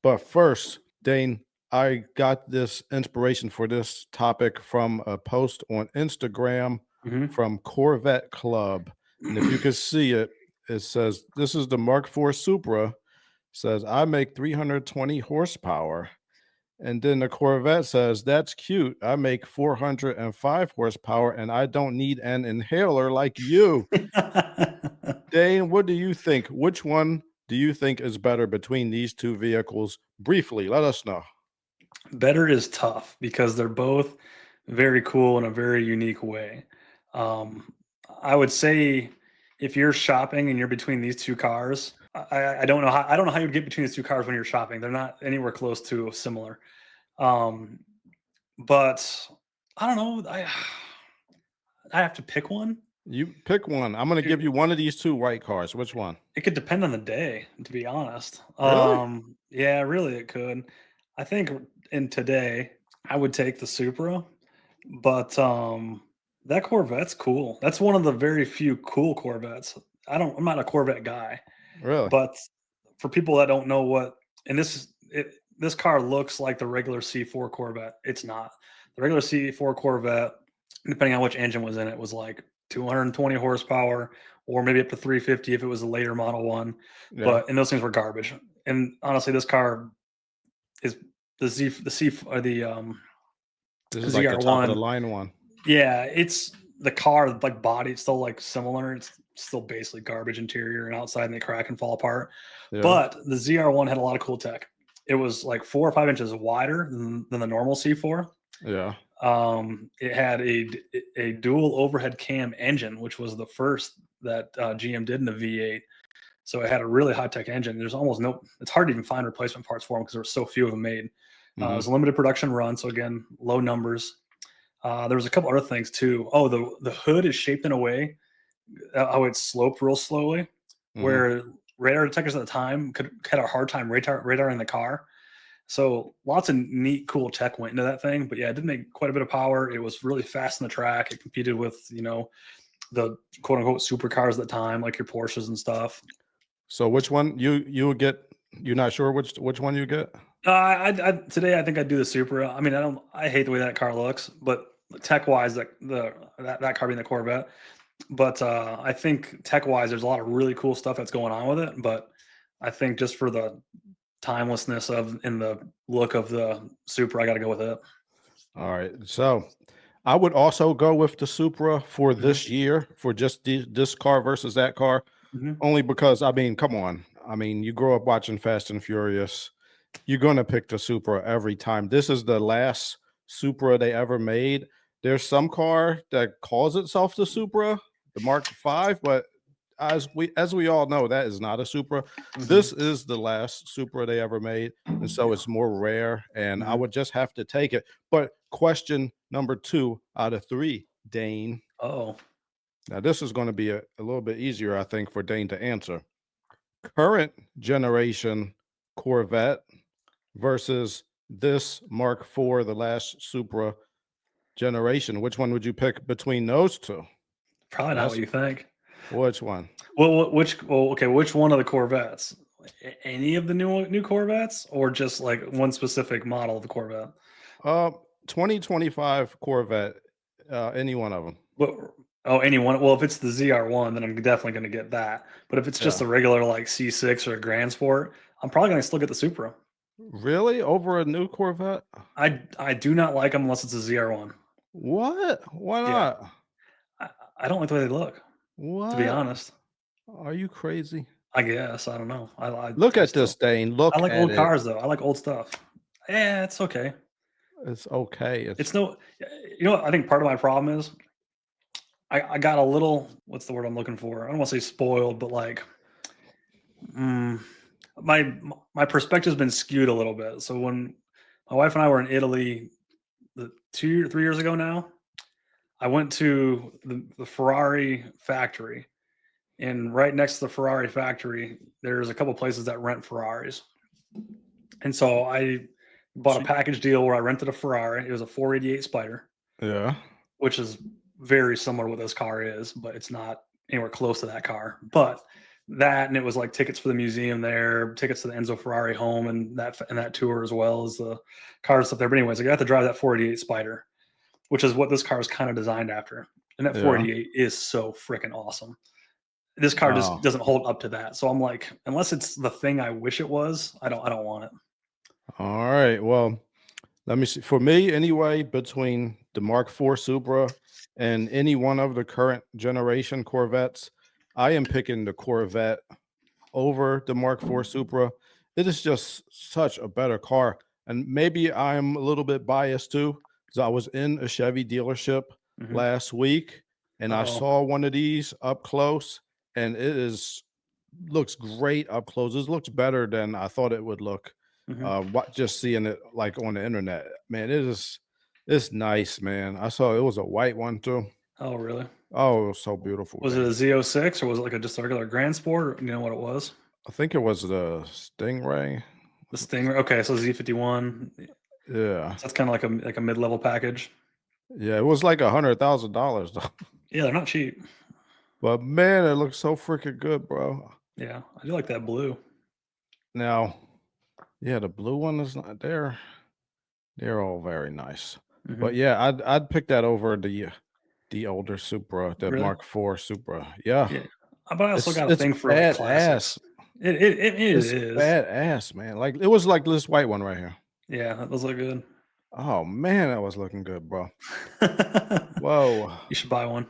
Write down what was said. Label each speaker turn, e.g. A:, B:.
A: But first, Dane, I got this inspiration for this topic from a post on Instagram
B: Hmm.
A: from Corvette Club. And if you could see it, it says, "This is the Mark IV Supra." Says, "I make 320 horsepower." And then the Corvette says, "That's cute. I make 405 horsepower and I don't need an inhaler like you." Dane, what do you think? Which one do you think is better between these two vehicles? Briefly, let us know.
B: Better is tough because they're both very cool in a very unique way. Um, I would say if you're shopping and you're between these two cars, I don't know how you'd get between these two cars when you're shopping. They're not anywhere close to similar. Um, but I don't know. I have to pick one.
A: You pick one. I'm going to give you one of these two white cars. Which one?
B: It could depend on the day, to be honest.
A: Really?
B: Yeah, really, it could. I think in today, I would take the Supra, but that Corvette's cool. That's one of the very few cool Corvettes. I'm not a Corvette guy,
A: Really?
B: but for people that don't know and this car looks like the regular C4 Corvette. It's not. The regular C4 Corvette, depending on which engine was in it, was like 220 horsepower or maybe up to 350 if it was a later model one.
A: Yeah.
B: And those things were garbage. And honestly, this car is
A: This
B: the
A: is like the top of the
B: ZR1.
A: line one.
B: Yeah, it's the car like body. It's still like similar. It's still basically garbage interior and outside, and they crack and fall apart.
A: Yeah.
B: But the ZR1 had a lot of cool tech. It was like 4 or 5 inches wider than the normal C4.
A: Yeah.
B: It had a dual overhead cam engine, which was the first that GM did in the V8. So it had a really high tech engine. There's almost no. It's hard to even find replacement parts for them because there were so few of them made. It
A: Hmm.
B: was a limited production run, so again, low numbers. There was a couple other things too. Oh, the hood is shaped in a way how it sloped real slowly,
A: Hmm.
B: where radar detectors at the time had a hard time radaring the car. So lots of neat, cool tech went into that thing. But yeah, it did make quite a bit of power. It was really fast in the track. It competed with the quote unquote supercars at the time, like your Porsches and stuff.
A: So which one you would get? You're not sure which one you get?
B: Today I think I'd do the Supra. I mean, I hate the way that car looks, but tech wise, that car being the Corvette. But I think tech wise, there's a lot of really cool stuff that's going on with it. But I think just for the timelessness in the look of the Supra, I got to go with it.
A: All right. So I would also go with the Supra for
B: Hmm.
A: this year for just this car versus that car.
B: Hmm.
A: Only because I mean, come on. I mean, you grow up watching Fast and Furious. You're gonna pick the Supra every time. This is the last Supra they ever made. There's some car that calls itself the Supra, the Mark V, but as we all know, that is not a Supra. This
B: Hmm.
A: is the last Supra they ever made, and so
B: Yeah.
A: it's more rare. And I
B: Hmm.
A: would just have to take it. But question number two out of three, Dane.
B: Oh,
A: Now this is going to be a little bit easier, I think, for Dane to answer. Current generation Corvette versus this Mark IV, the last Supra generation. Which one would you pick between those two?
B: probably not what
A: That's
B: you think.
A: which one?
B: Okay, which one of the Corvettes? Any of the new Corvettes, or just like one specific model of the Corvette?
A: Uh, 2025 Corvette. Any one of them.
B: What? Oh, anyone. Well, if it's the ZR1, then I'm definitely going to get that. But if it's just
A: Yeah.
B: a regular like C6 or a Grand Sport, I'm probably going to still get the Supra.
A: Really? Over a new Corvette?
B: I do not like them unless it's a ZR1.
A: What? Why
B: Yeah,
A: not?
B: I, I don't like the way they look. To be
A: What?
B: honest,
A: Are you crazy?
B: I guess I don't know.
A: Look
B: I
A: at this,
B: still
A: Dane.
B: I
A: Look
B: like
A: at
B: old
A: it.
B: cars though. I like old stuff. Yeah, it's okay.
A: It's okay.
B: It's no. What I think part of my problem is I got a little, what's the word I'm looking for? I don't want to say spoiled, but like mm, my my perspective's been skewed a little bit. So when my wife and I were in Italy 2 or 3 years ago now, I went to the Ferrari factory, and right next to the Ferrari factory, there's a couple places that rent Ferraris. And so I bought a
A: So-
B: package deal where I rented a Ferrari. It was a 488 Spider,
A: yeah.
B: which is very similar to what this car is, but it's not anywhere close to that car. But that, and it was like tickets for the museum there, tickets to the Enzo Ferrari home, and that tour, as well as the car stuff there. But anyways, I got to drive that 488 Spider, which is what this car is kind of designed after. And that
A: Yeah.
B: 488 is so freaking awesome. This car just doesn't hold up to that. So I'm like, unless it's the thing I wish it was, I don't want it.
A: All right. Well, let me see. For me, anyway, between the Mark IV Supra and any one of the current generation Corvettes, I am picking the Corvette over the Mark IV Supra. It is just such a better car. And maybe I'm a little bit biased too, because I was in a Chevy dealership last week and I saw one of these up close, and looks great up close. It looks better than I thought it would look. Just seeing it like on the internet, man, it's nice, man. I saw it was a white one too.
B: Oh, really?
A: Oh, it was so beautiful.
B: Was it a Z06 or was it like just a regular Grand Sport? Or, you know what it was?
A: I think it was the Stingray.
B: The Stingray. Okay, so Z51.
A: Yeah,
B: so that's kind of like a mid-level package.
A: Yeah, it was like $100,000 though.
B: Yeah, they're not cheap.
A: But man, it looks so freaking good, bro.
B: Yeah, I do like that blue.
A: Now, yeah, the blue one is not there. They're all very nice. But yeah, I'd pick that over the older Supra, the
B: Really?
A: Mark IV Supra. Yeah.
B: But I also got a thing for like classics. It is
A: badass, man. Like it was like this white one right here.
B: Yeah, those look good.
A: Oh man, that was looking good, bro. Whoa.
B: You should buy one.